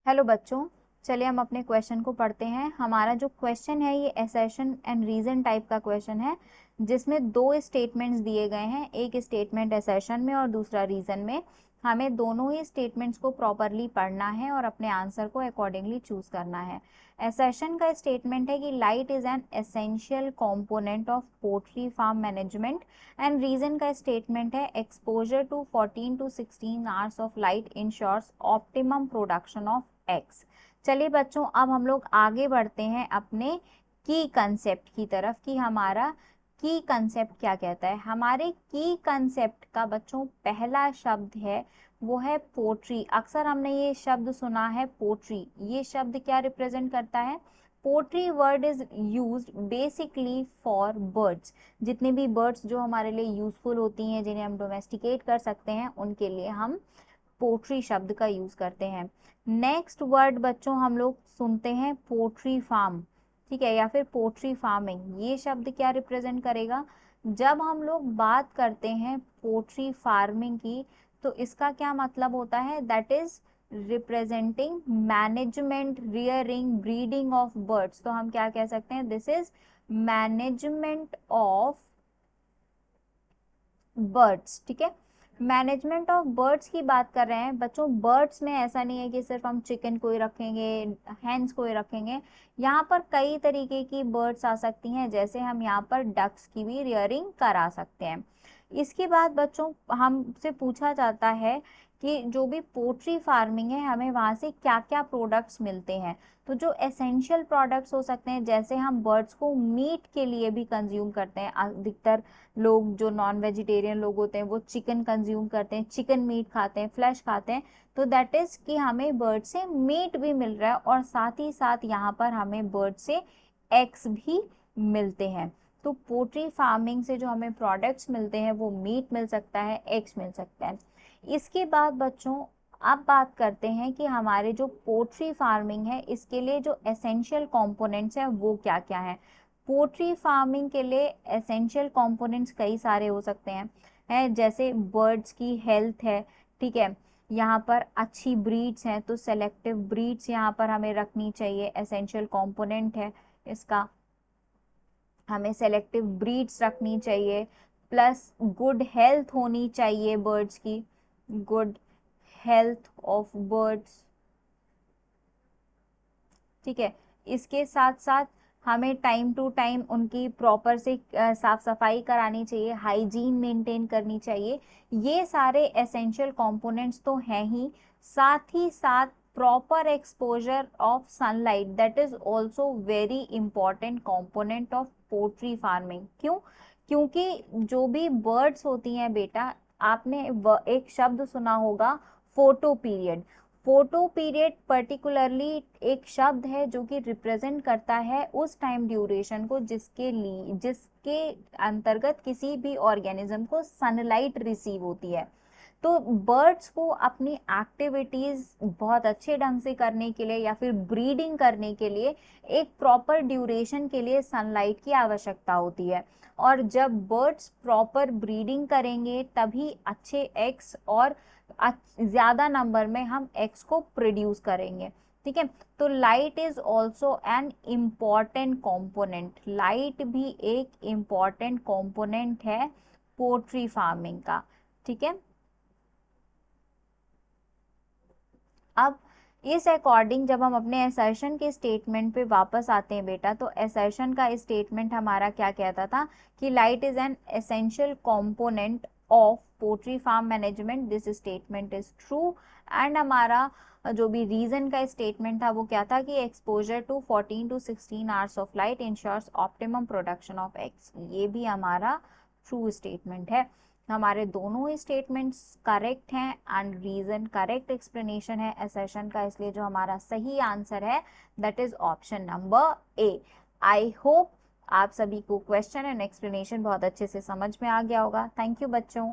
Hello बच्चों, चलिए हम अपने क्वेश्चन को पढ़ते हैं। हमारा जो क्वेश्चन है ये असर्शन एंड रीजन टाइप का क्वेश्चन है, जिसमें दो स्टेटमेंट्स दिए गए हैं, एक स्टेटमेंट असर्शन में और दूसरा रीजन में। हमें दोनों ही स्टेटमेंट्स को प्रॉपरली पढ़ना है और अपने आंसर को अकॉर्डिंगली चूज करना है। असर्शन का स्टेटमेंट है कि light is an essential component of poultry farm management, and reason का स्टेटमेंट है exposure to 14 to 16 hours of light ensures optimum production of eggs. चलिए बच्चों, अब हम लोग आगे बढ़ते हैं अपने की कंसेप्ट की तरफ कि हमारा की कंसेप्ट क्या कहता है। हमारे की कंसेप्ट का बच्चों पहला शब्द है वो है पोट्री। अक्सर हमने ये शब्द सुना है पोट्री। ये शब्द क्या रिप्रेजेंट करता है? Poultry word is used basically for birds. जितने भी बर्ड्स जो हमारे लिए यूजफुल होती हैं, जिन्हें हम डोमेस्टिकेट कर सकते हैं, उनके लिए हम पोट्री शब्द का यूज करते हैं। नेक्स्ट वर्ड बच्चों हम लोग सुनते हैं पोट्री फार्म, ठीक है, या फिर पोट्री फार्मिंग। ये शब्द क्या रिप्रेजेंट करेगा? जब हम लोग बात करते हैं पोट्री फार्मिंग की, तो इसका क्या मतलब होता है? That is representing management, rearing, breeding of birds. तो हम क्या कह सकते हैं? This is management of birds, ठीक है। मैनेजमेंट ऑफ बर्ड्स की बात कर रहे हैं बच्चों। बर्ड्स में ऐसा नहीं है कि सिर्फ हम चिकन को ही रखेंगे, हैंस को ही रखेंगे। यहाँ पर कई तरीके की बर्ड्स आ सकती हैं, जैसे हम यहाँ पर डक्स की भी रियरिंग करा सकते हैं। इसके बाद बच्चों हमसे पूछा जाता है कि जो भी पोल्ट्री फार्मिंग है, हमें वहाँ से क्या क्या प्रोडक्ट्स मिलते हैं। तो जो एसेंशियल प्रोडक्ट्स हो सकते हैं, जैसे हम बर्ड्स को मीट के लिए भी कंज्यूम करते हैं। अधिकतर लोग जो नॉन वेजिटेरियन लोग होते हैं वो चिकन कंज्यूम करते हैं, चिकन मीट खाते हैं, फ्लैश खाते हैं। तो दैट इज कि हमें बर्ड से मीट भी मिल रहा है और साथ ही साथ यहाँ पर हमें बर्ड से एग्स भी मिलते हैं। तो पोल्ट्री फार्मिंग से जो हमें प्रोडक्ट्स मिलते हैं वो मीट मिल सकता है, एग्स मिल सकता है। इसके बाद बच्चों अब बात करते हैं कि हमारे जो पोल्ट्री फार्मिंग है इसके लिए जो एसेंशियल कंपोनेंट्स हैं वो क्या क्या हैं। पोल्ट्री फार्मिंग के लिए एसेंशियल कंपोनेंट्स कई सारे हो सकते हैं, जैसे बर्ड्स की हेल्थ है, ठीक है। यहाँ पर अच्छी ब्रीड्स हैं तो सेलेक्टिव ब्रीड्स यहाँ पर हमें रखनी चाहिए, एसेंशियल कंपोनेंट है इसका। हमें सेलेक्टिव ब्रीड्स रखनी चाहिए, प्लस गुड हेल्थ होनी चाहिए बर्ड्स की, गुड हेल्थ ऑफ बर्ड्स, ठीक है। इसके साथ साथ हमें टाइम टू टाइम उनकी प्रॉपर से साफ सफाई करानी चाहिए, हाइजीन मेंटेन करनी चाहिए। ये सारे एसेंशियल कंपोनेंट्स तो हैं ही, साथ ही साथ proper exposure of sunlight, that is also very important component of poultry farming. क्यों? क्योंकि जो भी बर्ड्स होती हैं बेटा, आपने एक शब्द सुना होगा photo period. Photo period particularly एक शब्द है जो कि रिप्रेजेंट करता है उस टाइम ड्यूरेशन को जिसके अंतर्गत किसी भी ऑर्गेनिज्म को सनलाइट रिसीव होती है। तो बर्ड्स को अपनी एक्टिविटीज बहुत अच्छे ढंग से करने के लिए या फिर ब्रीडिंग करने के लिए एक प्रॉपर ड्यूरेशन के लिए सनलाइट की आवश्यकता होती है। और जब बर्ड्स प्रॉपर ब्रीडिंग करेंगे तभी अच्छे एग्स और ज्यादा नंबर में हम एग्स को प्रोड्यूस करेंगे, ठीक है। तो light is also an important component. Light भी एक इम्पॉर्टेंट कॉम्पोनेंट है पोल्ट्री फार्मिंग का, ठीक है। अब इस अकॉर्डिंग जब हम अपने असर्शन के स्टेटमेंट पे वापस आते हैं बेटा, तो असर्शन का स्टेटमेंट हमारा क्या कहता था कि light is an essential component of poultry farm management. This statement is true. And हमारा जो भी रीजन का स्टेटमेंट था वो क्या था कि exposure to 14 to 16 hours of light ensures optimum production of eggs. ये भी हमारा ट्रू स्टेटमेंट है। हमारे दोनों ही स्टेटमेंट्स करेक्ट हैं एंड रीजन करेक्ट एक्सप्लेनेशन है असर्शन का, इसलिए जो हमारा सही आंसर है that is option number A. I hope आप सभी को क्वेश्चन एंड एक्सप्लेनेशन बहुत अच्छे से समझ में आ गया होगा। थैंक यू बच्चों।